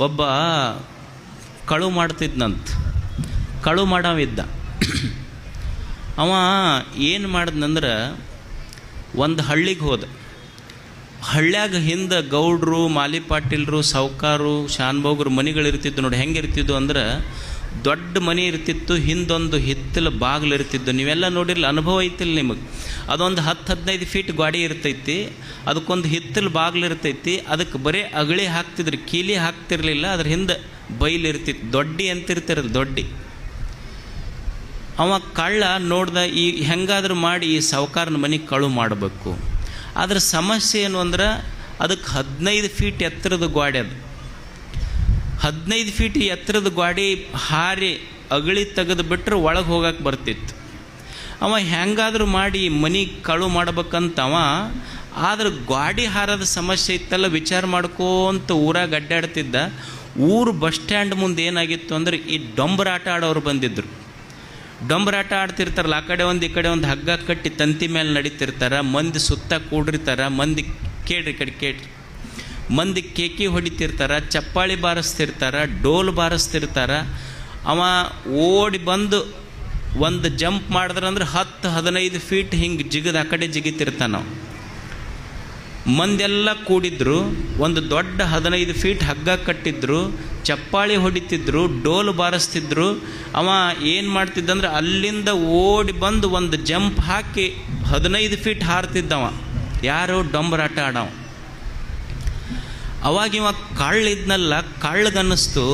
ಒಬ್ಬ ಕಳು ಮಾಡ್ತಿದ್ನಂತ. ಕಳು ಮಾಡವಿದ್ದ. ಅವ ಏನು ಮಾಡಿದ್ನಂದ್ರೆ ಒಂದು ಹಳ್ಳಿಗೆ ಹೋದ. ಹಳ್ಳ್ಯಾಗ ಹಿಂದೆ ಗೌಡ್ರು, ಮಾಲಿ ಪಾಟೀಲ್ರು, ಸಾವ್ಕಾರು, ಶಾನ್ಭೋಗ್ರು ಮನೆಗಳಿರ್ತಿದ್ದು ನೋಡಿ. ಹೆಂಗಿರ್ತಿದ್ದು ಅಂದ್ರೆ ದೊಡ್ಡ ಮನೆ ಇರ್ತಿತ್ತು, ಹಿಂದೊಂದು ಹಿತ್ತಲ ಬಾಗಿಲು ಇರ್ತಿದ್ದು. ನೀವೆಲ್ಲ ನೋಡಿರಲಿ, ಅನುಭವ ಐತಿಲ್ಲ ನಿಮಗೆ. ಅದೊಂದು 10-15 ಫೀಟ್ ಗಾಡಿ ಇರ್ತೈತಿ, ಅದಕ್ಕೊಂದು ಹಿತ್ತಲ ಬಾಗಿಲು ಇರ್ತೈತಿ. ಅದಕ್ಕೆ ಬರೀ ಅಗಳಿ ಹಾಕ್ತಿದ್ರು, ಕೀಲಿ ಹಾಕ್ತಿರ್ಲಿಲ್ಲ. ಅದ್ರ ಹಿಂದೆ ಬೈಲು ಇರ್ತಿತ್ತು, ದೊಡ್ಡಿ ಅಂತಿರ್ತಿರಲ್ಲ, ದೊಡ್ಡಿ. ಅವ ಕಳ್ಳ ನೋಡ್ದ, ಈ ಹೆಂಗಾದ್ರೂ ಮಾಡಿ ಈ ಸಾವ್ಕಾರನ ಮನೆಗೆ ಕಳು ಮಾಡಬೇಕು. ಅದ್ರ ಸಮಸ್ಯೆ ಏನು ಅಂದ್ರೆ ಅದಕ್ಕೆ 15 ಫೀಟ್ ಎತ್ತರದ ಗಾಡಿ. ಅದು 15 ಫೀಟ್ ಎತ್ತರದ ಗಾಡಿ ಹಾರಿ ಅಗಳಿ ತೆಗೆದು ಬಿಟ್ಟರೆ ಒಳಗೆ ಹೋಗಕ್ಕೆ ಬರ್ತಿತ್ತು. ಅವ ಹೆಂಗಾದ್ರೂ ಮಾಡಿ ಮನೆ ಕಳು ಮಾಡ್ಬೇಕಂತವ. ಆದ್ರೆ ಗಾಡಿ ಹಾರದ ಸಮಸ್ಯೆ ಇತ್ತಲ್ಲ, ವಿಚಾರ ಮಾಡ್ಕೋಂತ ಊರಾಗ ಅಡ್ಡಾಡ್ತಿದ್ದ. ಊರು ಬಸ್ ಸ್ಟ್ಯಾಂಡ್ ಮುಂದೆ ಏನಾಗಿತ್ತು ಅಂದ್ರೆ ಈ ಡೊಂಬರಾಟ ಆಡೋರು ಬಂದಿದ್ದರು. ಡೊಂಬರಾಟ ಆಡ್ತಿರ್ತಾರಲ್ಲ, ಆ ಕಡೆ ಒಂದು ಈ ಕಡೆ ಒಂದು ಹಗ್ಗ ಕಟ್ಟಿ ತಂತಿ ಮೇಲೆ ನಡೀತಿರ್ತಾರೆ. ಮಂದಿ ಸುತ್ತ ಕೂಡಿರ್ತಾರೆ. ಮಂದಿ ಕೇಳ್ರಿ ಮಂದಿ ಕೇಕಿ ಹೊಡಿತಿರ್ತಾರೆ, ಚಪ್ಪಾಳಿ ಬಾರಿಸ್ತಿರ್ತಾರೆ, ಡೋಲು ಬಾರಿಸ್ತಿರ್ತಾರೆ. ಅವ ಓಡಿ ಬಂದು ಒಂದು ಜಂಪ್ ಮಾಡಿದ್ರಂದ್ರೆ 10-15 ಫೀಟ್ ಹಿಂಗೆ ಜಿಗದು ಆ ಕಡೆ ಜಿಗಿತಿರ್ತಾನ. ಮಂದೆಲ್ಲ ಕೂಡಿದ್ರು, ಒಂದು ದೊಡ್ಡ 15 ಫೀಟ್ ಹಗ್ಗ ಕಟ್ಟಿದ್ರು, ಚಪ್ಪಾಳಿ ಹೊಡಿತಿದ್ರು, ಡೋಲು ಬಾರಿಸ್ತಿದ್ರು. ಅವ ಏನು ಮಾಡ್ತಿದ್ದಂದ್ರೆ ಅಲ್ಲಿಂದ ಓಡಿ ಬಂದು ಒಂದು ಜಂಪ್ ಹಾಕಿ 15 ಫೀಟ್ ಹಾರ್ತಿದ್ದವ. ಯಾರು? ಡೊಂಬರಾಟ ಆಡವ. ಅವಾಗ ಇವ ಕಳ್ಳಿದ್ನಲ್ಲ, ಕಳ್ಳಗನ್ನಿಸ್ತು,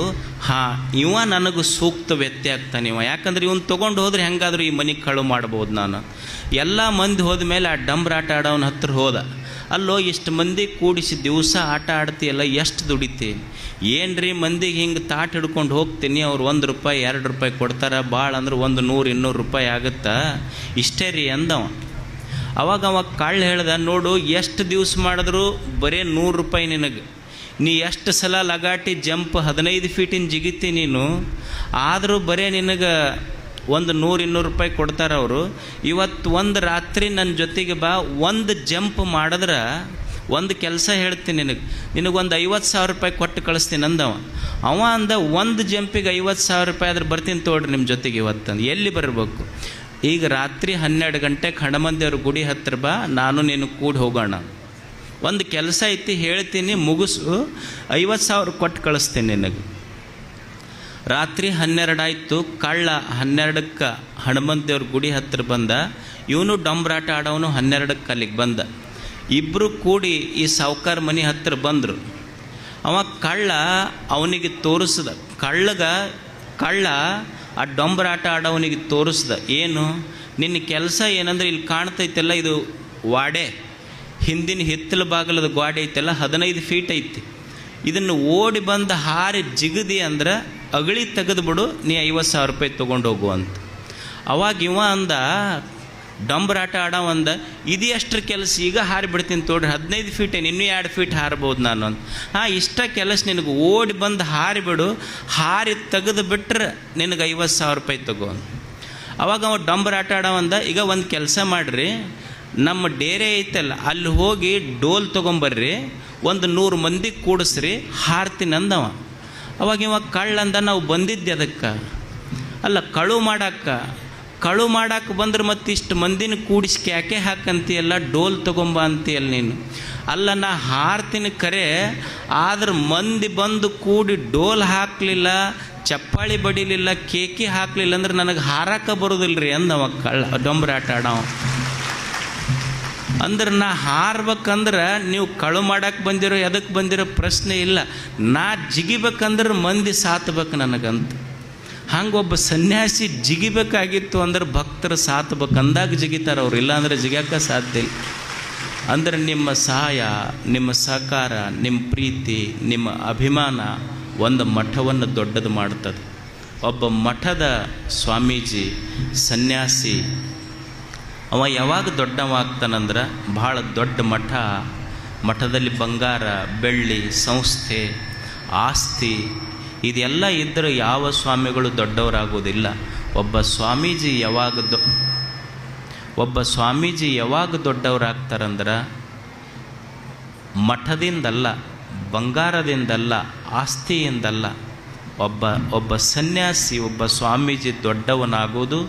ಇವ ನನಗೂ ಸೂಕ್ತ ವ್ಯಕ್ತಿ ಆಗ್ತಾನೆ ಇವ. ಯಾಕಂದ್ರೆ ಇವನು ತೊಗೊಂಡು ಹೋದ್ರೆ ಹೆಂಗಾದ್ರೂ ಈ ಮನೆಗೆ ಕಳು ಮಾಡ್ಬೋದು ನಾನು. ಎಲ್ಲ ಮಂದಿ ಹೋದ ಮೇಲೆ ಆ ಡಂಬರಾಟ ಆಡೋನ ಹತ್ರ ಹೋದ. ಅಲ್ಲೋ ಇಷ್ಟು ಮಂದಿ ಕೂಡಿಸಿ ದಿವಸ ಆಟ ಆಡ್ತೀಯಲ್ಲ, ಎಷ್ಟು ದುಡಿತಿ? ಏನ್ರಿ ಮಂದಿಗೆ ಹಿಂಗೆ ತಾಟ್ ಹಿಡ್ಕೊಂಡು ಹೋಗ್ತೀನಿ, ಅವ್ರು 1 ರೂಪಾಯಿ 2 ರೂಪಾಯಿ ಕೊಡ್ತಾರೆ, ಭಾಳ ಅಂದ್ರೆ 100-200 ರೂಪಾಯಿ ಆಗುತ್ತಾ, ಇಷ್ಟೇ ರೀ ಅಂದವ. ಅವಾಗ ಅವ ಕಳ್ಳ ಹೇಳ್ದ, ನೋಡು ಎಷ್ಟು ದಿವಸ ಮಾಡಿದ್ರು ಬರೀ 100 ರೂಪಾಯಿ ನಿನಗೆ. ನೀ ಎಷ್ಟು ಸಲ ಲಗಾಟಿ ಜಂಪ್ 15 ಫೀಟಿನ ಜಿಗಿತಿ ನೀನು, ಆದರೂ ಬರೀ ನಿನಗೆ 100-200 ರೂಪಾಯಿ ಕೊಡ್ತಾರೆ ಅವರು. ಇವತ್ತು ಒಂದು ರಾತ್ರಿ ನನ್ನ ಜೊತೆಗೆ ಬಾ, ಒಂದು ಜಂಪ್ ಮಾಡಿದ್ರೆ ಒಂದು ಕೆಲಸ ಹೇಳ್ತೀನಿ ನಿನಗೊಂದು 50,000 ರೂಪಾಯಿ ಕೊಟ್ಟು ಕಳಿಸ್ತೀನಿ ಅಂದವ. ಅವ ಅಂದ, ಒಂದು ಜಂಪಿಗೆ 50,000 ರೂಪಾಯಿ ಆದ್ರೆ ಬರ್ತೀನಿ ತೋಡ್ರಿ ನಿಮ್ಮ ಜೊತೆಗೆ ಇವತ್ತಂದು. ಎಲ್ಲಿ ಬರಬೇಕು? ಈಗ ರಾತ್ರಿ 12 ಗಂಟೆಗೆ ಹಣಮಂದಿಯವ್ರ ಗುಡಿ ಹತ್ರ ಬಾ, ನಾನು ನೀನು ಕೂಡಿ ಹೋಗೋಣ. ಒಂದು ಕೆಲಸ ಐತಿ ಹೇಳ್ತೀನಿ, ಮುಗಿಸು, 50,000 ಕೊಟ್ಟು ಕಳಿಸ್ತೀನಿ ನಿನಗೆ. ರಾತ್ರಿ 12 ಆಯಿತು. ಕಳ್ಳ 12ಕ್ಕೆ ಹಣಮಂತಿಯವ್ರ ಗುಡಿ ಹತ್ರ ಬಂದ. ಇವನು ಡೊಂಬರಾಟ ಆಡೋನು 12ಕ್ಕೆ ಅಲ್ಲಿಗೆ ಬಂದ. ಇಬ್ಬರು ಕೂಡಿ ಈ ಸಾವ್ಕಾರ ಮನೆ ಹತ್ರ ಬಂದರು. ಅವ ಕಳ್ಳ ಅವನಿಗೆ ತೋರಿಸ್ದ. ಕಳ್ಳ ಆ ಡೊಂಬರಾಟ ಆಡೋವನಿಗೆ ತೋರಿಸ್ದ. ಏನು ನಿನ್ನ ಕೆಲಸ ಏನಂದ್ರೆ, ಇಲ್ಲಿ ಕಾಣ್ತೈತೆಲ್ಲ ಇದು ವಾಡೆ, ಹಿಂದಿನ ಹಿತ್ತಲ ಬಾಗಲದ ಗಾಡಿ ಐತೆಲ್ಲ 15 ಫೀಟ್ ಐತಿ. ಇದನ್ನು ಓಡಿ ಬಂದು ಹಾರಿ ಜಿಗದಿ ಅಂದ್ರೆ ಅಗಳಿ ತೆಗೆದುಬಿಡು, ನೀ 50,000 ರೂಪಾಯಿ ತೊಗೊಂಡು ಹೋಗು ಅಂತ. ಅವಾಗ ಇವ ಅಂದ, ಡಂಬರಾಟ ಆಡೋ ಅಂದ, ಇದು ಎಷ್ಟರ ಕೆಲಸ, ಈಗ ಹಾರಿಬಿಡ್ತೀನಿ ತೋಡ್ರಿ, 15 ಫೀಟ್ ಏನು, ಇನ್ನೂ 2 ಫೀಟ್ ಹಾರ್ಬೋದು ನಾನು ಅಂತ. ಇಷ್ಟ ಕೆಲಸ ನಿನಗೆ, ಓಡಿ ಬಂದು ಹಾರಿಬಿಡು, ಹಾರಿ ತೆಗೆದು ಬಿಟ್ರೆ ನಿನಗೆ 50,000 ರೂಪಾಯಿ ತಗೋ. ಅವಾಗ ಅವ ಡಂಬರಾಟ ಆಡೋ ಅಂದ, ಈಗ ಒಂದು ಕೆಲಸ ಮಾಡಿರಿ, ನಮ್ಮ ಡೇರೆ ಐತಲ್ಲ ಅಲ್ಲಿ ಹೋಗಿ ಡೋಲ್ ತೊಗೊಂಬರ್ರಿ, ಒಂದು 100 ಮಂದಿ ಕೂಡಿಸ್ರಿ, ಹಾರ್ತೀನಿ ಅಂದವ. ಅವಾಗ ಇವ ಕಳ್ಳಂದ, ನಾವು ಬಂದಿದ್ದೆ ಅದಕ್ಕೆ ಅಲ್ಲ, ಕಳು ಮಾಡಕ್ಕೆ ಬಂದ್ರೆ ಮತ್ತೆ ಇಷ್ಟು ಮಂದಿನ ಕೂಡಿಸಿ ಕ್ಯಾಕೆ ಹಾಕಂತೀಯಲ್ಲ, ಡೋಲ್ ತೊಗೊಂಬ ಅಂತೀಯಲ್ಲ ನೀನು. ಅಲ್ಲ, ನಾ ಹಾರ್ತೀನಿ ಕರೆ, ಆದ್ರೆ ಮಂದಿ ಬಂದು ಕೂಡಿ ಡೋಲ್ ಹಾಕಲಿಲ್ಲ, ಚಪ್ಪಾಳಿ ಬಡಿಲಿಲ್ಲ, ಕೇಕಿ ಹಾಕಲಿಲ್ಲ ಅಂದ್ರೆ ನನಗೆ ಹಾರಕ್ಕೆ ಬರೋದಿಲ್ರಿ ಅಂದವ ಕಳ್ಳ ಡೊಂಬರಾಟ ಆಡವ. ಅಂದ್ರೆ ನಾ ಹಾರ್ಬೇಕಂದ್ರೆ ನೀವು ಕಳು ಮಾಡಕ್ಕೆ ಬಂದಿರೋ, ಎದಕ್ಕೆ ಬಂದಿರೋ ಪ್ರಶ್ನೆ ಇಲ್ಲ. ನಾ ಜಿಗಿಬೇಕಂದ್ರೆ ಮಂದಿ ಸಾತ್ಬೇಕು ನನಗಂತ. ಹಂಗೆ ಒಬ್ಬ ಸನ್ಯಾಸಿ ಜಿಗಿಬೇಕಾಗಿತ್ತು ಅಂದ್ರೆ ಭಕ್ತರು ಸಾತ್ಬೇಕು ಅಂದಾಗ ಜಿಗಿತಾರೆ ಅವ್ರು, ಇಲ್ಲಾಂದ್ರೆ ಜಿಗಕ್ಕೆ ಸಾಧ್ಯ ಇಲ್ಲ. ಅಂದರೆ ನಿಮ್ಮ ಸಹಾಯ, ನಿಮ್ಮ ಸಹಕಾರ, ನಿಮ್ಮ ಪ್ರೀತಿ, ನಿಮ್ಮ ಅಭಿಮಾನ ಒಂದು ಮಠವನ್ನು ದೊಡ್ಡದು ಮಾಡ್ತದೆ. ಒಬ್ಬ ಮಠದ ಸ್ವಾಮೀಜಿ, ಸನ್ಯಾಸಿ, ಅವ ಯಾವಾಗ ದೊಡ್ಡವಾಗ್ತಾನಂದ್ರೆ ಭಾಳ ದೊಡ್ಡ ಮಠದಲ್ಲಿ ಬಂಗಾರ, ಬೆಳ್ಳಿ, ಸಂಸ್ಥೆ, ಆಸ್ತಿ ಇದೆಲ್ಲ ಇದ್ದರೆ ಯಾವ ಸ್ವಾಮಿಗಳು ದೊಡ್ಡವರಾಗೋದಿಲ್ಲ. ಒಬ್ಬ ಸ್ವಾಮೀಜಿ ಯಾವಾಗ ದೊಡ್ಡವರಾಗ್ತಾರಂದ್ರೆ ಮಠದಿಂದಲ್ಲ, ಬಂಗಾರದಿಂದಲ್ಲ, ಆಸ್ತಿಯಿಂದಲ್ಲ. ಒಬ್ಬ ಸನ್ಯಾಸಿ, ಒಬ್ಬ ಸ್ವಾಮೀಜಿ ದೊಡ್ಡವನಾಗೋದು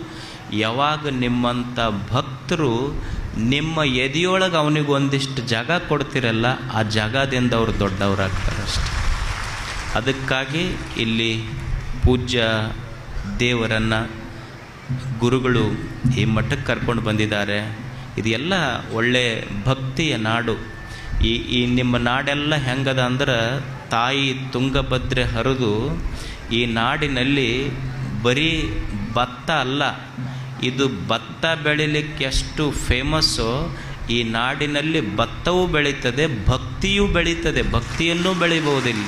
ಯಾವಾಗ ನಿಮ್ಮಂಥ ಭಕ್ತರು ನಿಮ್ಮ ಎದೆಯೊಳಗೆ ಅವನಿಗೆ ಒಂದಿಷ್ಟು ಜಾಗ ಕೊಡ್ತಿರಲ್ಲ, ಆ ಜಾಗದಿಂದ ಅವರು ದೊಡ್ಡವರಾಗ್ತಾರೆ ಅಷ್ಟೆ. ಅದಕ್ಕಾಗಿ ಇಲ್ಲಿ ಪೂಜ್ಯ ದೇವರನ್ನು ಗುರುಗಳು ಈ ಮಠಕ್ಕೆ ಕರ್ಕೊಂಡು ಬಂದಿದ್ದಾರೆ. ಇದೆಲ್ಲ ಒಳ್ಳೆ ಭಕ್ತಿಯ ನಾಡು. ಈ ನಿಮ್ಮ ನಾಡೆಲ್ಲ ಹೆಂಗದ ಅಂದ್ರೆ, ತಾಯಿ ತುಂಗಭದ್ರೆ ಹರಿದು ಈ ನಾಡಿನಲ್ಲಿ ಬರೀ ಭತ್ತ ಅಲ್ಲ, ಇದು ಭತ್ತ ಬೆಳಿಲಿಕ್ಕೆ ಎಷ್ಟು ಫೇಮಸ್ಸೋ ಈ ನಾಡಿನಲ್ಲಿ ಭತ್ತವೂ ಬೆಳೀತದೆ, ಭಕ್ತಿಯೂ ಬೆಳೀತದೆ, ಭಕ್ತಿಯನ್ನೂ ಬೆಳಿಬಹುದಿಲ್ಲ.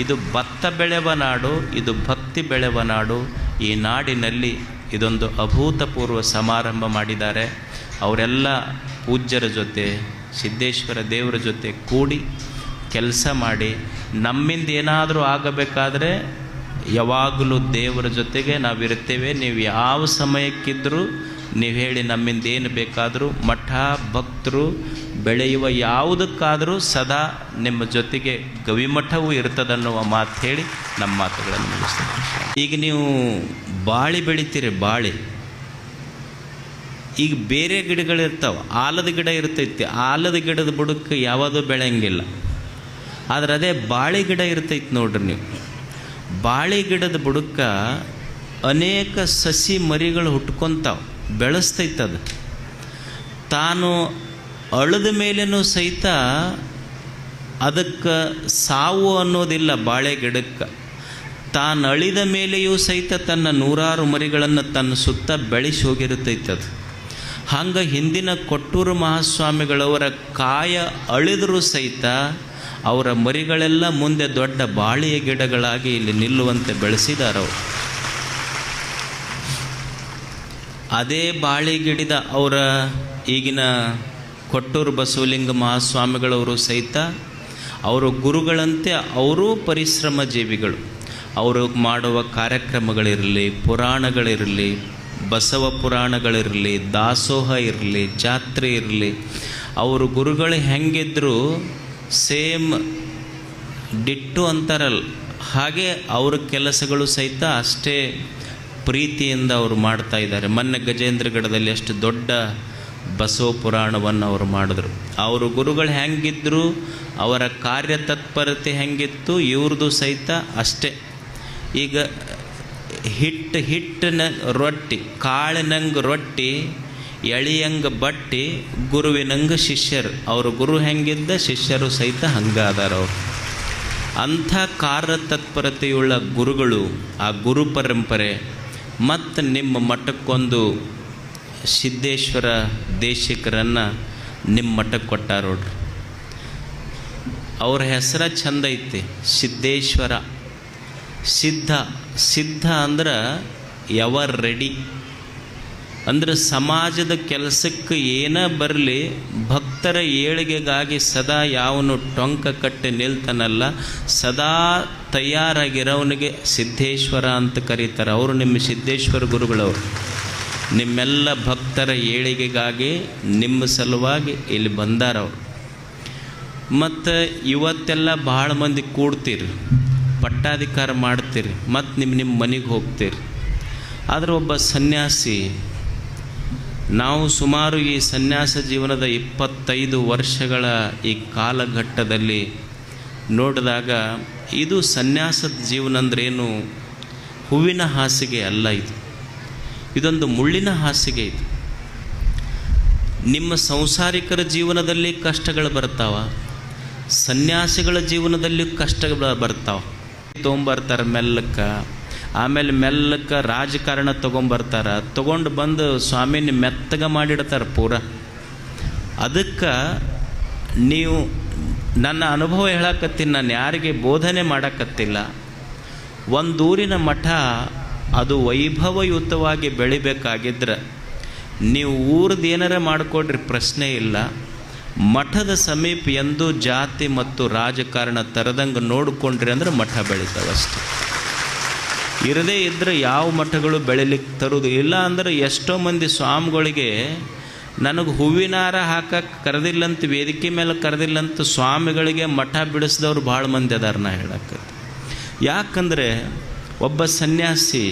ಇದು ಭತ್ತ ಬೆಳೆವ ನಾಡು, ಇದು ಭಕ್ತಿ ಬೆಳೆವ ನಾಡು. ಈ ನಾಡಿನಲ್ಲಿ ಇದೊಂದು ಅಭೂತಪೂರ್ವ ಸಮಾರಂಭ ಮಾಡಿದ್ದಾರೆ. ಅವರೆಲ್ಲ ಪೂಜ್ಯರ ಜೊತೆ, ಸಿದ್ದೇಶ್ವರ ದೇವರ ಜೊತೆ ಕೂಡಿ ಕೆಲಸ ಮಾಡಿ, ನಮ್ಮಿಂದ ಏನಾದರೂ ಆಗಬೇಕಾದ್ರೆ ಯಾವಾಗಲೂ ದೇವರ ಜೊತೆಗೆ ನಾವಿರ್ತೇವೆ. ನೀವು ಯಾವ ಸಮಯಕ್ಕಿದ್ದರೂ ನೀವು ಹೇಳಿ, ನಮ್ಮಿಂದ ಏನು ಬೇಕಾದರೂ, ಮಠ ಭಕ್ತರು ಬೆಳೆಯುವ ಯಾವುದಕ್ಕಾದರೂ ಸದಾ ನಿಮ್ಮ ಜೊತೆಗೆ ಗವಿಮಠವೂ ಇರ್ತದನ್ನುವ ಮಾತು ಹೇಳಿ ನಮ್ಮ ಮಾತುಗಳನ್ನು ಮುಗಿಸ್ತೇನೆ. ಈಗ ನೀವು ಬಾಳೆ ಬೆಳಿತೀರಿ, ಬಾಳೆ. ಈಗ ಬೇರೆ ಗಿಡಗಳಿರ್ತಾವೆ, ಆಲದ ಗಿಡ ಇರ್ತೈತಿ, ಆಲದ ಗಿಡದ ಬುಡಕ್ಕೆ ಯಾವುದೂ ಬೆಳೆಯಂಗಿಲ್ಲ. ಆದರೆ ಅದೇ ಬಾಳೆ ಗಿಡ ಇರ್ತೈತಿ ನೋಡ್ರಿ, ನೀವು ಬಾಳೆ ಗಿಡದ ಬುಡಕ್ಕೆ ಅನೇಕ ಸಸಿ ಮರಿಗಳು ಹುಟ್ಕೊತಾವೆ, ಬೆಳೆಸ್ತೈತದು. ತಾನು ಅಳದ ಮೇಲೇನೂ ಸಹಿತ ಅದಕ್ಕೆ ಸಾವು ಅನ್ನೋದಿಲ್ಲ. ಬಾಳೆ ಗಿಡಕ್ಕೆ ತಾನು ಅಳಿದ ಮೇಲೆಯೂ ಸಹಿತ ತನ್ನ 100 ಮರಿಗಳನ್ನು ತನ್ನ ಸುತ್ತ ಬೆಳೆಸಿ ಹೋಗಿರುತ್ತೈತದು. ಹಂಗೆ ಹಿಂದಿನ ಕೊಟ್ಟೂರು ಮಹಾಸ್ವಾಮಿಗಳವರ ಕಾಯ ಅಳಿದರೂ ಸಹಿತ ಅವರ ಮರಿಗಳೆಲ್ಲ ಮುಂದೆ ದೊಡ್ಡ ಬಾಳೆಯ ಗಿಡಗಳಾಗಿ ಇಲ್ಲಿ ನಿಲ್ಲುವಂತೆ ಬೆಳೆಸಿದಾರವರು. ಅದೇ ಬಾಳೆ ಗಿಡದ ಅವರ ಈಗಿನ ಕೊಟ್ಟೂರು ಬಸವಲಿಂಗ ಮಹಾಸ್ವಾಮಿಗಳವರು ಸಹಿತ ಅವರು ಗುರುಗಳಂತೆ ಅವರೂ ಪರಿಶ್ರಮ ಜೀವಿಗಳು. ಅವರು ಮಾಡುವ ಕಾರ್ಯಕ್ರಮಗಳಿರಲಿ, ಪುರಾಣಗಳಿರಲಿ, ಬಸವ ಪುರಾಣಗಳಿರಲಿ, ದಾಸೋಹ ಇರಲಿ, ಜಾತ್ರೆ ಇರಲಿ, ಅವರು ಗುರುಗಳು ಹೆಂಗಿದ್ರು ಸೇಮ್ ಡಿಟ್ಟು ಅಂತಾರಲ್ಲ, ಹಾಗೆ ಅವ್ರ ಕೆಲಸಗಳು ಸಹಿತ ಅಷ್ಟೇ ಪ್ರೀತಿಯಿಂದ ಅವರು ಮಾಡ್ತಾ ಇದ್ದಾರೆ. ಮೊನ್ನೆ ಗಜೇಂದ್ರಗಢದಲ್ಲಿ ಅಷ್ಟು ದೊಡ್ಡ ಬಸವ ಪುರಾಣವನ್ನು ಅವರು ಮಾಡಿದ್ರು. ಅವರು ಗುರುಗಳು ಹೆಂಗಿದ್ರು, ಅವರ ಕಾರ್ಯತತ್ಪರತೆ ಹೆಂಗಿತ್ತು, ಇವ್ರದ್ದು ಸಹಿತ ಅಷ್ಟೇ. ಈಗ ಹಿಟ್ಟಿನ ರೊಟ್ಟಿ, ಕಾಳಿನಂಗೆ ರೊಟ್ಟಿ, ಎಳಿಯಂಗೆ ಬಟ್ಟಿ, ಗುರುವಿನಂಗೆ ಶಿಷ್ಯರು. ಅವ್ರ ಗುರು ಹೆಂಗಿದ್ದ, ಶಿಷ್ಯರು ಸಹಿತ ಹಂಗಾದಾರ ಅವರು. ಅಂಥ ಕಾರ್ಯತತ್ಪರತೆಯುಳ್ಳ ಗುರುಗಳು, ಆ ಗುರು ಪರಂಪರೆ. ಮತ್ತು ನಿಮ್ಮ ಮಠಕ್ಕೊಂದು ಸಿದ್ದೇಶ್ವರ ದೇಶಿಕರನ್ನು ನಿಮ್ಮ ಮಠಕ್ಕೆ ಕೊಟ್ಟಾರ ನೋಡ್ರಿ. ಅವ್ರ ಹೆಸರ ಚಂದ ಐತಿ, ಸಿದ್ದೇಶ್ವರ. ಸಿದ್ಧ ಅಂದ್ರೆ ಎವರ್ ರೆಡಿ, ಅಂದ್ರೆ ಸಮಾಜದ ಕೆಲಸಕ್ಕೆ ಏನೇ ಬರಲಿ, ಭಕ್ತರ ಏಳಿಗೆಗಾಗಿ ಸದಾ ಯಾವನು ಟೊಂಕ ಕಟ್ಟಿ ನಿಲ್ತಾನಲ್ಲ, ಸದಾ ತಯಾರಾಗಿರೋವನಿಗೆ ಸಿದ್ದೇಶ್ವರ ಅಂತ ಕರೀತಾರೆ. ಅವರು ನಿಮ್ಮ ಸಿದ್ದೇಶ್ವರ ಗುರುಗಳವರು. ನಿಮ್ಮೆಲ್ಲ ಭಕ್ತರ ಏಳಿಗೆಗಾಗಿ ನಿಮ್ಮ ಸಲುವಾಗಿ ಇಲ್ಲಿ ಬಂದಾರವರು. ಮತ್ತು ಇವತ್ತೆಲ್ಲ ಭಾಳ ಮಂದಿ ಕೂಡ್ತೀರಿ, ಪಟ್ಟಾಧಿಕಾರ ಮಾಡ್ತೀರಿ, ಮತ್ತು ನಿಮ್ಮ ಮನೆಗೆ ಹೋಗ್ತೀರಿ. ಆದರೆ ಒಬ್ಬ ಸನ್ಯಾಸಿ, ನಾವು ಸುಮಾರು ಈ ಸನ್ಯಾಸ ಜೀವನದ 25 ವರ್ಷಗಳ ಈ ಕಾಲಘಟ್ಟದಲ್ಲಿ ನೋಡಿದಾಗ, ಇದು ಸನ್ಯಾಸದ ಜೀವನ ಅಂದ್ರೇನು ಹೂವಿನ ಹಾಸಿಗೆ ಅಲ್ಲ, ಇದೊಂದು ಮುಳ್ಳಿನ ಹಾಸಿಗೆ. ಇದು ನಿಮ್ಮ ಸಂಸಾರಿಕರ ಜೀವನದಲ್ಲಿ ಕಷ್ಟಗಳು ಬರ್ತಾವ, ಸನ್ಯಾಸಿಗಳ ಜೀವನದಲ್ಲಿ ಕಷ್ಟಗಳು ಬರ್ತಾವ. ತೊಗೊಂಬರ್ತಾರೆ ಮೆಲ್ಲಕ್ಕೆ, ಆಮೇಲೆ ಮೆಲ್ಲಕ್ಕೆ ರಾಜಕಾರಣ ತೊಗೊಂಬರ್ತಾರೆ, ತೊಗೊಂಡು ಬಂದು ಸ್ವಾಮಿನ ಮೆತ್ತಗೆ ಮಾಡಿಡ್ತಾರೆ ಪೂರ. ಅದಕ್ಕೆ ನೀವು, ನನ್ನ ಅನುಭವ ಹೇಳಕತ್ತೀನಿ, ನಾನು ಯಾರಿಗೆ ಬೋಧನೆ ಮಾಡಕತ್ತಿಲ್ಲ. ಒಂದೂರಿನ ಮಠ ಅದು ವೈಭವಯುತವಾಗಿ ಬೆಳಿಬೇಕಾಗಿದ್ರೆ ನೀವು ಊರದ್ದು ಏನಾರ ಮಾಡಿಕೊಡ್ರಿ, ಪ್ರಶ್ನೆ ಇಲ್ಲ. ಮಠದ ಸಮೀಪ ಎಂದೂ ಜಾತಿ ಮತ್ತು ರಾಜಕಾರಣ ತರದಂಗೆ ನೋಡಿಕೊಂಡ್ರಿ ಅಂದ್ರೆ ಮಠ ಬೆಳೀತಾವಷ್ಟೆ. ಇರದೇ ಇದ್ದರೆ ಯಾವ ಮಠಗಳು ಬೆಳಿಲಿಕ್ಕೆ ತರೋದು ಇಲ್ಲ. ಅಂದರೆ ಎಷ್ಟೋ ಮಂದಿ ಸ್ವಾಮಿಗಳಿಗೆ ನನಗೆ ಹೂವಿನ ಹಾರ ಹಾಕಕ್ಕೆ ಕರೆದಿಲ್ಲಂತ, ವೇದಿಕೆ ಮೇಲೆ ಕರೆದಿಲ್ಲಂತ ಸ್ವಾಮಿಗಳಿಗೆ ಮಠ ಬಿಡಿಸಿದವ್ರು ಭಾಳ ಮಂದಿ ಅದಾರ. ನಾ ಹೇಳಕ್ಕೆ ಯಾಕಂದರೆ ಒಬ್ಬ ಸನ್ಯಾಸಿ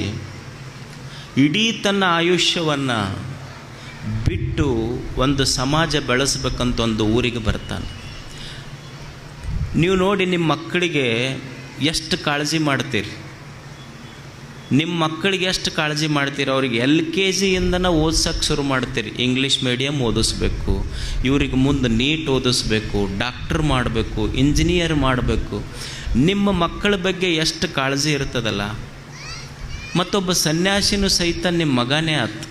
ಇಡೀ ತನ್ನ ಆಯುಷ್ಯವನ್ನು ಬಿಟ್ಟು ಒಂದು ಸಮಾಜ ಬೆಳೆಸ್ಬೇಕಂತ ಒಂದು ಊರಿಗೆ ಬರ್ತಾನೆ. ನೀವು ನೋಡಿ ನಿಮ್ಮ ಮಕ್ಕಳಿಗೆ ಎಷ್ಟು ಕಾಳಜಿ ಮಾಡ್ತೀರಿ, ನಿಮ್ಮ ಮಕ್ಕಳಿಗೆ ಎಷ್ಟು ಕಾಳಜಿ ಮಾಡ್ತೀರಿ. ಅವ್ರಿಗೆ LKGಯಿಂದನೇ ಓದ್ಸೋಕ್ಕೆ ಶುರು ಮಾಡ್ತೀರಿ. ಇಂಗ್ಲೀಷ್ ಮೀಡಿಯಮ್ ಓದಿಸ್ಬೇಕು, ಇವ್ರಿಗೆ ಮುಂದೆ ನೀಟ್ ಓದಿಸ್ಬೇಕು, ಡಾಕ್ಟರ್ ಮಾಡಬೇಕು, ಇಂಜಿನಿಯರ್ ಮಾಡಬೇಕು. ನಿಮ್ಮ ಮಕ್ಕಳ ಬಗ್ಗೆ ಎಷ್ಟು ಕಾಳಜಿ ಇರ್ತದಲ್ಲ. ಮತ್ತೊಬ್ಬ ಸನ್ಯಾಸಿನೂ ಸಹಿತ ನಿಮ್ಮ ಮಗನೇ ಆತು.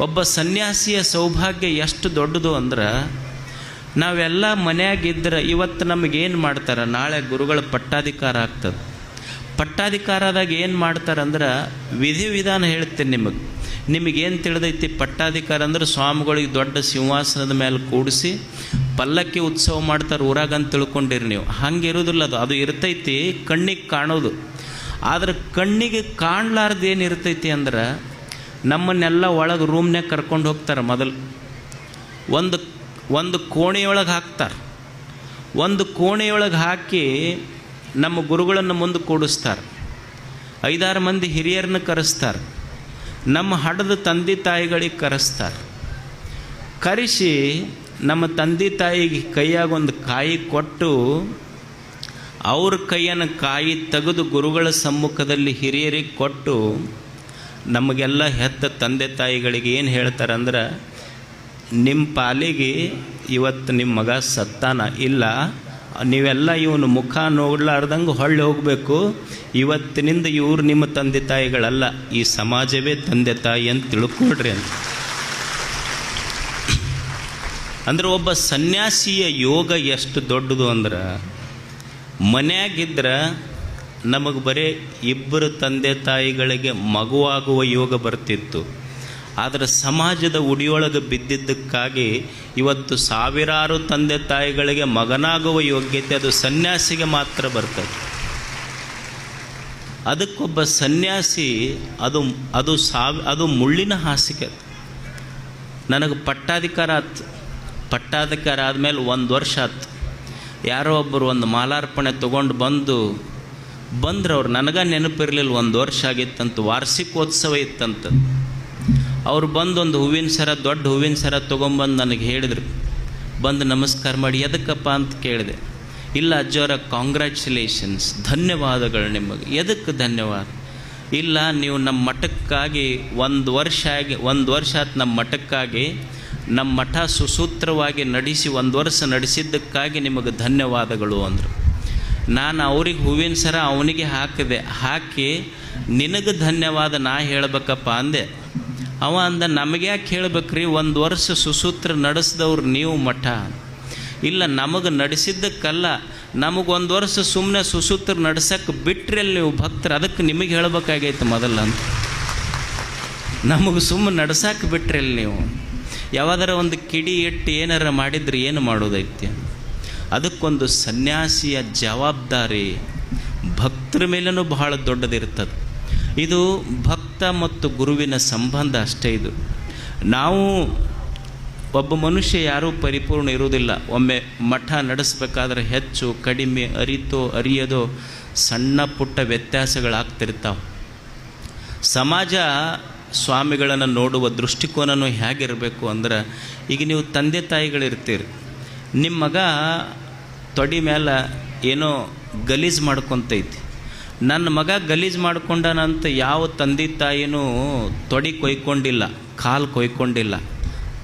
ಒಬ್ಬ ಸನ್ಯಾಸಿಯ ಸೌಭಾಗ್ಯ ಎಷ್ಟು ದೊಡ್ಡದು ಅಂದ್ರೆ, ನಾವೆಲ್ಲ ಮನೆಯಾಗಿದ್ದರೆ ಇವತ್ತು ನಮಗೇನು ಮಾಡ್ತಾರೆ, ನಾಳೆ ಗುರುಗಳ ಪಟ್ಟಾಧಿಕಾರ ಆಗ್ತದೆ. ಪಟ್ಟಾಧಿಕಾರದಾಗ ಏನು ಮಾಡ್ತಾರಂದ್ರೆ ವಿಧಿವಿಧಾನ ಹೇಳ್ತೇನೆ ನಿಮಗೇನು ತಿಳಿದೈತಿ. ಪಟ್ಟಾಧಿಕಾರ ಅಂದ್ರೆ ಸ್ವಾಮಿಗಳಿಗೆ ದೊಡ್ಡ ಸಿಂಹಾಸನದ ಮೇಲೆ ಕೂಡಿಸಿ ಪಲ್ಲಕ್ಕಿ ಉತ್ಸವ ಮಾಡ್ತಾರೆ ಊರಾಗ ಅಂತ ತಿಳ್ಕೊಂಡಿರಿ ನೀವು. ಹಂಗೆ ಇರೋದಿಲ್ಲ. ಅದು ಇರ್ತೈತಿ ಕಣ್ಣಿಗೆ ಕಾಣೋದು. ಆದ್ರೆ ಕಣ್ಣಿಗೆ ಕಾಣಲಾರ್ದು ಏನು ಇರ್ತೈತಿ ಅಂದ್ರೆ, ನಮ್ಮನ್ನೆಲ್ಲ ಒಳಗೆ ರೂಮ್ನಾಗ ಕರ್ಕೊಂಡು ಹೋಗ್ತಾರೆ. ಮೊದಲು ಒಂದು ಕೋಣೆಯೊಳಗೆ ಹಾಕ್ತಾರೆ. ಒಂದು ಕೋಣೆಯೊಳಗೆ ಹಾಕಿ ನಮ್ಮ ಗುರುಗಳನ್ನು ಮುಂದೆ ಕೂಡಿಸ್ತಾರೆ. 5-6 ಮಂದಿ ಹಿರಿಯರನ್ನ ಕರೆಸ್ತಾರೆ. ನಮ್ಮ ಹಡದ ತಂದೆ ತಾಯಿಗಳಿಗೆ ಕರೆಸ್ತಾರೆ. ಕರೆಸಿ ನಮ್ಮ ತಂದೆ ತಾಯಿಗೆ ಕೈಯಾಗ ಒಂದು ಕಾಯಿ ಕೊಟ್ಟು, ಅವ್ರ ಕೈಯನ್ನು ಕಾಯಿ ತೆಗೆದು ಗುರುಗಳ ಸಮ್ಮುಖದಲ್ಲಿ ಹಿರಿಯರಿಗೆ ಕೊಟ್ಟು, ನಮಗೆಲ್ಲ ಹೆತ್ತ ತಂದೆ ತಾಯಿಗಳಿಗೆ ಏನು ಹೇಳ್ತಾರೆ ಅಂದ್ರೆ, ನಿಮ್ಮ ಪಾಲಿಗೆ ಇವತ್ತು ನಿಮ್ಮ ಮಗ ಸತ್ತಾನ ಇಲ್ಲ, ನೀವೆಲ್ಲ ಇವನು ಮುಖ ನೋಡ್ಲಾರ್ದಂಗೆ ಹೊಳ್ಳಿ ಹೋಗಬೇಕು. ಇವತ್ತಿನಿಂದ ಇವ್ರು ನಿಮ್ಮ ತಂದೆ ತಾಯಿಗಳಲ್ಲ, ಈ ಸಮಾಜವೇ ತಂದೆ ತಾಯಿ ಅಂತ ತಿಳ್ಕೊಳ್ರಿ ಅಂತ. ಅಂದ್ರೆ ಒಬ್ಬ ಸನ್ಯಾಸಿಯ ಯೋಗ ಎಷ್ಟು ದೊಡ್ಡದು ಅಂದ್ರೆ, ಮನೆಯಾಗಿದ್ರೆ ನಮಗೆ ಬರೀ 2 ತಂದೆ ತಾಯಿಗಳಿಗೆ ಮಗುವಾಗುವ ಯೋಗ ಬರ್ತಿತ್ತು. ಆದರೆ ಸಮಾಜದ ಉಡಿಯೊಳಗೆ ಬಿದ್ದಿದ್ದಕ್ಕಾಗಿ ಇವತ್ತು ಸಾವಿರಾರು ತಂದೆ ತಾಯಿಗಳಿಗೆ ಮಗನಾಗುವ ಯೋಗ್ಯತೆ ಅದು ಸನ್ಯಾಸಿಗೆ ಮಾತ್ರ ಬರ್ತದೆ. ಅದಕ್ಕೊಬ್ಬ ಸನ್ಯಾಸಿ ಅದು ಮುಳ್ಳಿನ ಹಾಸಿಗೆ. ನನಗೆ ಪಟ್ಟಾಧಿಕಾರ ಆಯ್ತು. ಪಟ್ಟಾಧಿಕಾರ ಆದಮೇಲೆ 1 ವರ್ಷ ಆಯ್ತು. ಯಾರೋ ಒಬ್ಬರು ಒಂದು ಮಾಲಾರ್ಪಣೆ ತೊಗೊಂಡು ಬಂದ್ರೆ ಅವ್ರು ನನಗೆ ನೆನಪಿರಲಿಲ್ಲ. 1 ವರ್ಷ ಆಗಿತ್ತಂತ, ವಾರ್ಷಿಕೋತ್ಸವ ಇತ್ತಂತ. ಅವ್ರು ಬಂದು ಒಂದು ಹೂವಿನ ಸರ, ದೊಡ್ಡ ಹೂವಿನ ಸರ ತೊಗೊಂಬಂದು ನನಗೆ ಹೇಳಿದರು. ಬಂದು ನಮಸ್ಕಾರ ಮಾಡಿ, ಎದಕ್ಕಪ್ಪ ಅಂತ ಕೇಳಿದೆ. ಇಲ್ಲ ಅಜ್ಜವರ, ಕಾಂಗ್ರ್ಯಾಚುಲೇಷನ್ಸ್, ಧನ್ಯವಾದಗಳು ನಿಮಗೆ. ಎದಕ್ಕೆ ಧನ್ಯವಾದ? ಇಲ್ಲ, ನೀವು ನಮ್ಮ ಮಠಕ್ಕಾಗಿ 1 ವರ್ಷ ಆಯ್ತು ನಮ್ಮ ಮಠಕ್ಕಾಗಿ, ನಮ್ಮ ಮಠ ಸುಸೂತ್ರವಾಗಿ ನಡೆಸಿ 1 ವರ್ಷ ನಡೆಸಿದ್ದಕ್ಕಾಗಿ ನಿಮಗೆ ಧನ್ಯವಾದಗಳು ಅಂದರು. ನಾನು ಅವ್ರಿಗೆ ಹೂವಿನ ಸರ ಅವನಿಗೆ ಹಾಕಿ ನಿನಗೆ ಧನ್ಯವಾದ ನಾ ಹೇಳಬೇಕಪ್ಪ ಅಂದೆ. ಅವ ಅಂದ, ನಮಗೆ ಯಾಕೆ ಹೇಳ್ಬೇಕ್ರಿ, 1 ವರ್ಷ ಸುಸೂತ್ರ ನಡೆಸಿದವ್ರು ನೀವು ಮಠ. ಇಲ್ಲ, ನಮಗೆ ನಡೆಸಿದ್ದಕ್ಕಲ್ಲ, ನಮಗೆ 1 ವರ್ಷ ಸುಮ್ಮನೆ ಸುಸೂತ್ರ ನಡೆಸಕ್ಕೆ ಬಿಟ್ರಿ ಅಲ್ಲಿ ನೀವು ಭಕ್ತರು, ಅದಕ್ಕೆ ನಿಮಗೆ ಹೇಳ್ಬೇಕಾಗೈತೆ ಮೊದಲ ಅಂತ. ನಮಗೆ ಸುಮ್ಮನೆ ನಡೆಸಕ್ಕೆ ಬಿಟ್ರಿ ಅಲ್ಲಿ ನೀವು. ಯಾವ್ದಾರ ಒಂದು ಕಿಡಿ ಇಟ್ಟು ಏನಾರ ಮಾಡಿದ್ರೆ ಏನು ಮಾಡೋದೈತೆ? ಅದಕ್ಕೊಂದು ಸನ್ಯಾಸಿಯ ಜವಾಬ್ದಾರಿ ಭಕ್ತರ ಮೇಲೂ ಬಹಳ ದೊಡ್ಡದಿರ್ತದೆ. ಇದು ಭಕ್ತ ಮತ್ತು ಗುರುವಿನ ಸಂಬಂಧ ಅಷ್ಟೇ. ಇದು ನಾವು ಒಬ್ಬ ಮನುಷ್ಯ ಯಾರೂ ಪರಿಪೂರ್ಣ ಇರುವುದಿಲ್ಲ. ಒಮ್ಮೆ ಮಠ ನಡೆಸಬೇಕಾದ್ರೆ ಹೆಚ್ಚು ಕಡಿಮೆ, ಅರಿಯೋದೋ ಸಣ್ಣ ಪುಟ್ಟ ವ್ಯತ್ಯಾಸಗಳಾಗ್ತಿರ್ತಾವೆ. ಸಮಾಜ ಸ್ವಾಮಿಗಳನ್ನು ನೋಡುವ ದೃಷ್ಟಿಕೋನನೂ ಹೇಗಿರಬೇಕು ಅಂದ್ರೆ, ಈಗ ನೀವು ತಂದೆ ತಾಯಿಗಳಿರ್ತೀರಿ, ನಿಮ್ಮ ಮಗ ತೊಡಿ ಮೇಲೆ ಏನೋ ಗಲೀಜು ಮಾಡ್ಕೊತೈತಿ. ನನ್ನ ಮಗ ಗಲೀಜು ಮಾಡ್ಕೊಂಡನಂತ ಯಾವ ತಂದೆ ತಾಯಿನೂ ತೊಡಿ ಕೊಯ್ಕೊಂಡಿಲ್ಲ, ಕಾಲು ಕೊಯ್ಕೊಂಡಿಲ್ಲ,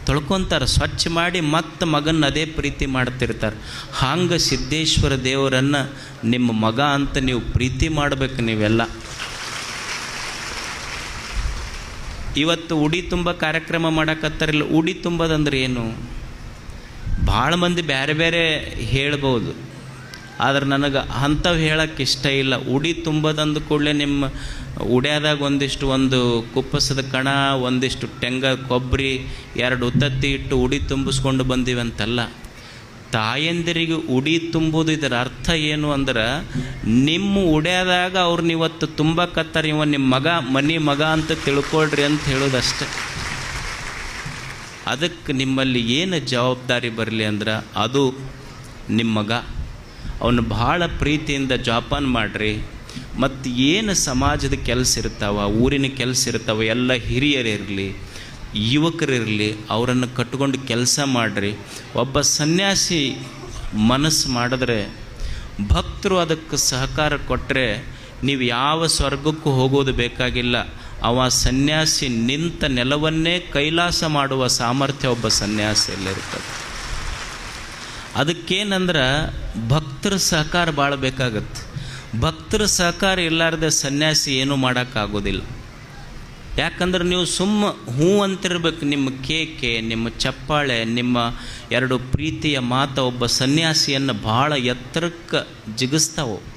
ತೊಳ್ಕೊತಾರೆ, ಸ್ವಚ್ಛ ಮಾಡಿ ಮತ್ತೆ ಮಗನ ಅದೇ ಪ್ರೀತಿ ಮಾಡ್ತಿರ್ತಾರೆ. ಹಂಗೆ ಸಿದ್ದೇಶ್ವರ ದೇವರನ್ನು ನಿಮ್ಮ ಮಗ ಅಂತ ನೀವು ಪ್ರೀತಿ ಮಾಡಬೇಕು ನೀವೆಲ್ಲ. ಇವತ್ತು ಉಡಿ ತುಂಬ ಕಾರ್ಯಕ್ರಮ ಮಾಡಕತ್ತಾರಿಲ್ಲ. ಉಡಿ ತುಂಬೋದಂದ್ರೆ ಏನು? ಭಾಳ ಮಂದಿ ಬೇರೆ ಬೇರೆ ಹೇಳ್ಬೋದು, ಆದ್ರೆ ನನಗೆ ಅಂಥವು ಹೇಳೋಕ್ಕೆ ಇಷ್ಟ ಇಲ್ಲ. ಉಡಿ ತುಂಬೋದಂದು ಕೂಡಲೇ ನಿಮ್ಮ ಉಡ್ಯಾದಾಗ ಒಂದು ಕುಪ್ಪಸದ ಕಣ, ಒಂದಿಷ್ಟು ತೆಂಗ ಕೊಬ್ಬರಿ, 2 ಉತ್ತತ್ತಿ ಇಟ್ಟು ಉಡಿ ತುಂಬಿಸ್ಕೊಂಡು ಬಂದೀವಂತಲ್ಲ. ತಾಯಂದಿರಿಗೆ ಉಡಿ ತುಂಬೋದು ಇದರ ಅರ್ಥ ಏನು ಅಂದ್ರೆ, ನಿಮ್ಮ ಉಡ್ಯಾದಾಗ ಅವ್ರನ್ನ ಇವತ್ತು ತುಂಬಕತ್ತಾರೆ, ಇವ ನಿಮ್ಮ ಮಗ, ಮನೆ ಮಗ ಅಂತ ತಿಳ್ಕೊಳ್ರಿ ಅಂತ ಹೇಳೋದಷ್ಟೆ. ಅದಕ್ಕೆ ನಿಮ್ಮಲ್ಲಿ ಏನು ಜವಾಬ್ದಾರಿ ಬರಲಿ ಅಂದ್ರೆ ಅದು ನಿಮ್ಮ ಮಗ, ಅವನು ಭಾಳ ಪ್ರೀತಿಯಿಂದ ಜೋಪಾನ ಮಾಡಿರಿ. ಮತ್ತು ಏನು ಸಮಾಜದ ಕೆಲಸ ಇರ್ತಾವ, ಊರಿನ ಕೆಲಸ ಇರ್ತಾವ, ಎಲ್ಲ ಹಿರಿಯರಿರಲಿ ಯುವಕರಿರಲಿ, ಅವರನ್ನು ಕಟ್ಕೊಂಡು ಕೆಲಸ ಮಾಡಿರಿ. ಒಬ್ಬ ಸನ್ಯಾಸಿ ಮನಸ್ಸು ಮಾಡಿದ್ರೆ, ಭಕ್ತರು ಅದಕ್ಕೆ ಸಹಕಾರ ಕೊಟ್ಟರೆ ನೀವು ಯಾವ ಸ್ವರ್ಗಕ್ಕೂ ಹೋಗೋದು ಬೇಕಾಗಿಲ್ಲ. ಅವ ಸನ್ಯಾಸಿ ನಿಂತ ನೆಲವನ್ನೇ ಕೈಲಾಸ ಮಾಡುವ ಸಾಮರ್ಥ್ಯ ಒಬ್ಬ ಸನ್ಯಾಸಿಯಲ್ಲಿರ್ತದೆ. ಅದಕ್ಕೇನಂದ್ರೆ ಭಕ್ತರ ಸಹಕಾರ ಭಾಳ ಬೇಕಾಗತ್ತೆ. ಭಕ್ತರ ಸಹಕಾರ ಇಲ್ಲಾರ್ದೆ ಸನ್ಯಾಸಿ ಏನೂ ಮಾಡೋಕ್ಕಾಗೋದಿಲ್ಲ. ಯಾಕಂದ್ರೆ ನೀವು ಹೂ ಅಂತಿರ್ಬೇಕು. ನಿಮ್ಮ ಕೇಕೆ, ನಿಮ್ಮ ಚಪ್ಪಾಳೆ, ನಿಮ್ಮ ಎರಡು ಪ್ರೀತಿಯ ಮಾತು ಒಬ್ಬ ಸನ್ಯಾಸಿಯನ್ನು ಭಾಳ ಎತ್ತರಕ್ಕೆ ಜಿಗಿಸ್ತಾವೆ.